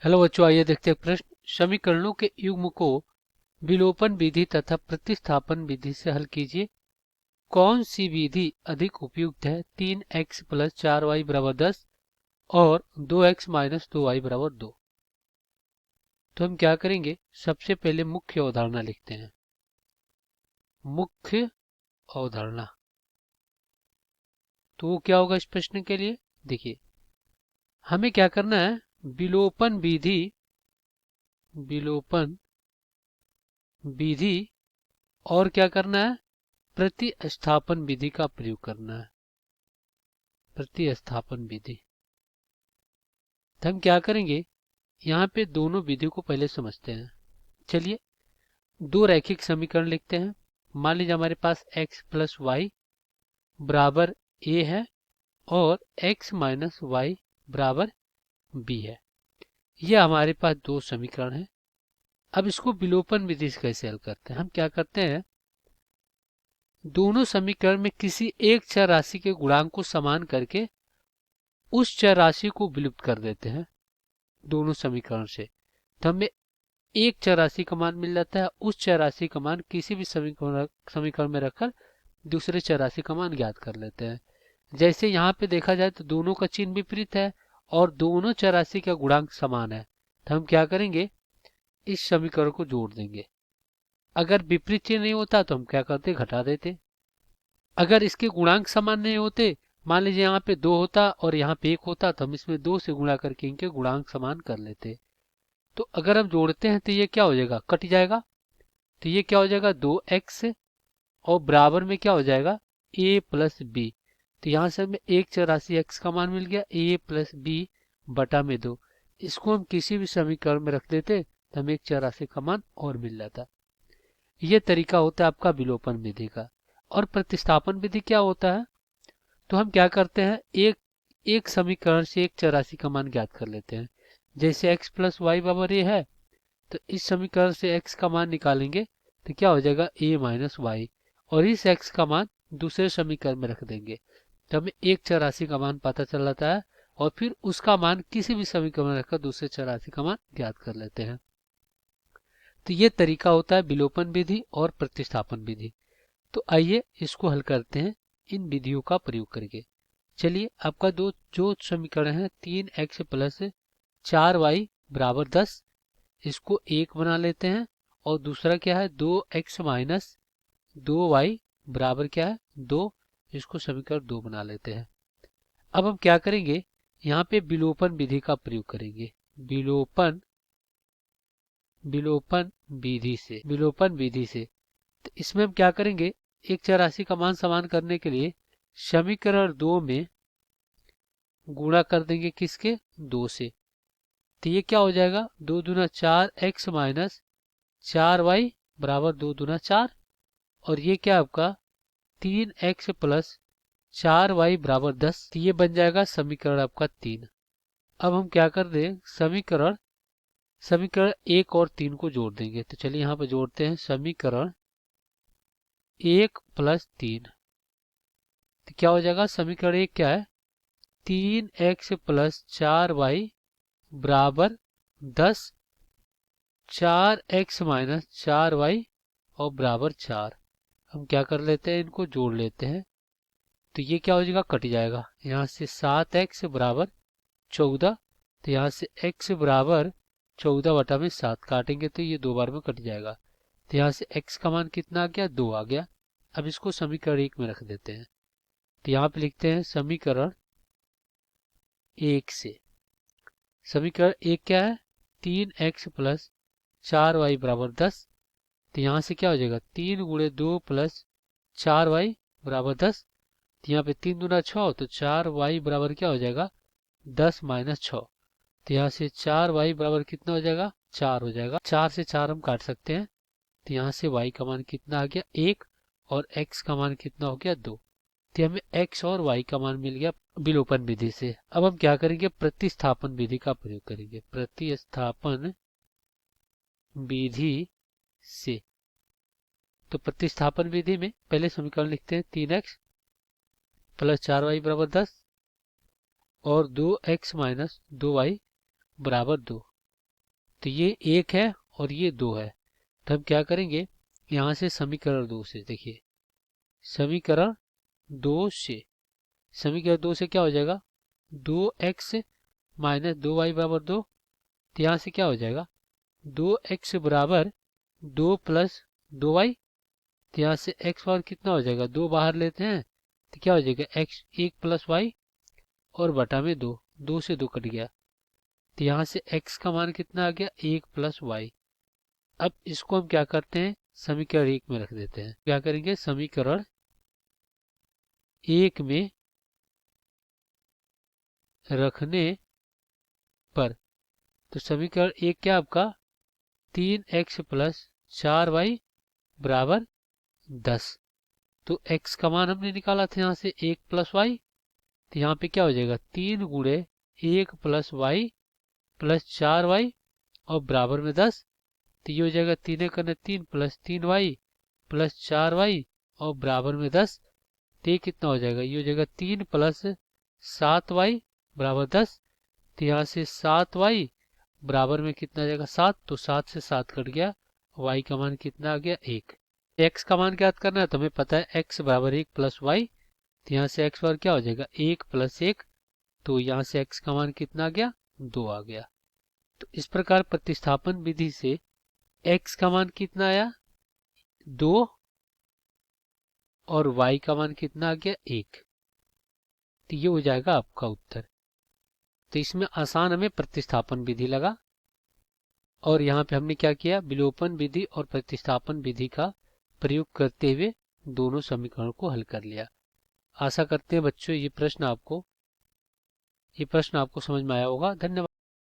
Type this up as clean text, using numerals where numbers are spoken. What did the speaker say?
Hello बच्चों, आइए देखते हैं प्रश्न। समीकरणों के युग्म को विलोपन विधि तथा प्रतिस्थापन विधि से हल कीजिए। कौन सी विधि अधिक उपयुक्त है? 3x प्लस 4y बराबर 10 और 2x माइनस 2y बराबर 2। तो हम क्या करेंगे, सबसे पहले मुख्य अवधारणा लिखते हैं। मुख्य अवधारणा तो वो क्या होगा इस प्रश्न के लिए? देखिए, हमें क्या करना है, विलोपन विधि और क्या करना है, प्रतिस्थापन विधि का प्रयोग करना है। प्रतिस्थापन विधि तो हम क्या करेंगे, यहाँ पे दोनों विधियों को पहले समझते हैं। चलिए, दो रैखिक समीकरण लिखते हैं। मान लीजिए हमारे पास x प्लस वाई बराबर a है और x माइनस वाई बराबर b है। यह हमारे पास दो समीकरण है। अब इसको विलोपन विधि से कैसे हल करते हैं? हम क्या करते हैं, दोनों समीकरण में किसी एक चर राशि के गुणांक को समान करके उस चर राशि को विलुप्त कर देते हैं दोनों समीकरण से। तो हमें एक चर राशि का मान मिल जाता है। उस चर राशि का मान किसी भी समीकरण में रखकर दूसरे चर राशि का मान ज्ञात कर लेते हैं। जैसे यहाँ पे देखा जाए तो दोनों का चिन्ह विपरीत है और दोनों चर राशि का गुणांक समान है। तो हम क्या करेंगे, इस समीकरण को जोड़ देंगे। अगर विपरीत चिन्ह नहीं होता तो हम क्या करते, घटा देते। अगर इसके गुणांक समान नहीं होते, मान लीजिए यहाँ पे 2 होता और यहाँ पे 1 होता, तो हम इसमें 2 से गुणा करके इनके गुणांक समान कर लेते। तो अगर हम जोड़ते हैं तो ये क्या हो जाएगा, कट जाएगा। तो ये क्या हो जाएगा, 2x और बराबर में क्या हो जाएगा, a प्लस बी। तो यहाँ से हमें एक चर राशि x का मान मिल गया, a प्लस बी बटा में 2। इसको हम किसी भी समीकरण में रख देते तो हमें एक चर राशि का मान और मिल जाता। ये तरीका होता है आपका विलोपन विधि का। और प्रतिस्थापन विधि क्या होता है, तो हम क्या करते हैं, एक समीकरण से एक चर राशि का मान ज्ञात कर लेते हैं। जैसे x प्लस वाई बराबर a है, तो इस समीकरण से x का मान निकालेंगे तो क्या हो जाएगा, a माइनस वाई, और इस x का मान दूसरे समीकरण में रख देंगे तो हमें एक चर राशि का मान पता चल जाता है और फिर उसका मान किसी भी समीकरण में रखकर दूसरे चर राशि का मान ज्ञात कर लेते हैं। तो ये तरीका होता है विलोपन विधि और प्रतिस्थापन विधि। तो आइए इसको हल करते हैं इन विधियों का प्रयोग करके। चलिए, आपका जो समीकरण है 3x प्लस 4y बराबर 10, इसको 1 बना लेते हैं। और दूसरा क्या है, 2x माइनस 2y बराबर क्या है, 2। इसको समीकरण 2 बना लेते हैं। अब हम क्या करेंगे, यहाँ पे विलोपन विधि का प्रयोग करेंगे। विलोपन विधि से तो इसमें हम क्या करेंगे, एक चर राशि का मान समान करने के लिए समीकरण 2 में गुणा कर देंगे किसके, 2 से। तो ये क्या हो जाएगा, 2 दूना 4x माइनस 4y बराबर 2 दूना 4। और ये क्या आपका 3x प्लस 4y बराबर 10। तो ये बन जाएगा समीकरण आपका 3। अब हम क्या कर दें, समीकरण समीकरण 1 और 3 को जोड़ देंगे। तो चलिए यहाँ पर जोड़ते हैं, समीकरण 1 प्लस 3। तो क्या हो जाएगा, समीकरण 1 क्या है, 3x प्लस 4y बराबर 10, 4x माइनस 4y और बराबर 4। हम क्या कर लेते हैं, इनको जोड़ लेते हैं। तो ये क्या हो जाएगा, कट जाएगा। यहाँ से 7x बराबर 14। तो यहाँ से x बराबर 14 बटा में 7 काटेंगे तो ये 2 बार में कट जाएगा। तो यहाँ से x का मान कितना आ गया, 2 आ गया। अब इसको समीकरण 1 में रख देते हैं। तो यहाँ पे लिखते हैं समीकरण 1 से। समीकरण 1 क्या है, 3x प्लस 4y बराबर 10। तो यहाँ से क्या हो जाएगा, 3 गुणे 2 प्लस 4y बराबर 10। तो यहाँ पे 3 दूना 6, तो 4y बराबर क्या हो जाएगा, 10 माइनस 6। तो यहाँ से 4y बराबर कितना हो जाएगा, 4 हो जाएगा। 4 से 4 हम काट सकते हैं। तो यहाँ से y का मान कितना आ गया, 1, और x का मान कितना हो गया, 2। तो हमें x और y का मान मिल गया विलोपन विधि से। अब हम क्या करेंगे, प्रतिस्थापन विधि का प्रयोग करेंगे। प्रतिस्थापन विधि से तो प्रतिस्थापन विधि में पहले समीकरण लिखते हैं, 3x प्लस 4y बराबर 10 और 2x माइनस 2y बराबर 2। तो ये 1 है और ये 2 है। तो हम क्या करेंगे, यहाँ से समीकरण 2 से, देखिए समीकरण 2 से, समीकरण 2 से क्या हो जाएगा, 2x माइनस 2y बराबर 2। तो यहाँ से क्या हो जाएगा, 2x बराबर 2 प्लस 2y। तो यहाँ से x पावर कितना हो जाएगा, 2 बाहर लेते हैं तो क्या हो जाएगा, x 1 प्लस वाई और बटा में 2, 2 से 2 कट गया। तो यहाँ से x का मान कितना आ गया, 1 प्लस वाई। अब इसको हम क्या करते हैं, समीकरण 1 में रख देते हैं। क्या करेंगे, समीकरण 1 में रखने पर, तो समीकरण 1 क्या आपका, 3x प्लस 4y बराबर 10। तो x का मान हमने निकाला था यहाँ से 1 प्लस वाई। तो यहाँ पे क्या हो जाएगा, 3 गुणे 1 प्लस वाई प्लस 4y और बराबर में 10। तो ये हो जाएगा 3 करने 3 प्लस 3y प्लस 4y और बराबर में 10। तो ये कितना हो जाएगा, ये हो जाएगा 3 प्लस 7y बराबर 10। तो यहाँ से 7y बराबर में कितना आ जाएगा, 7। तो 7 से 7 कट गया, y का मान कितना आ गया, 1। x का मान ज्ञात करना है तो हमें पता है x बराबर 1 प्लस वाई। तो यहाँ से x बराबर क्या हो जाएगा, 1 प्लस 1। तो यहाँ से x का मान कितना आ गया, 2 आ गया। तो इस प्रकार प्रतिस्थापन विधि से x का मान कितना आया, 2 और y का मान कितना आ गया, 1। तो ये हो जाएगा आपका उत्तर। तो इसमें आसान हमें प्रतिस्थापन विधि लगा और यहाँ पे हमने क्या किया, विलोपन विधि और प्रतिस्थापन विधि का प्रयोग करते हुए दोनों समीकरणों को हल कर लिया। आशा करते हैं बच्चों ये प्रश्न आपको समझ में आया होगा। धन्यवाद।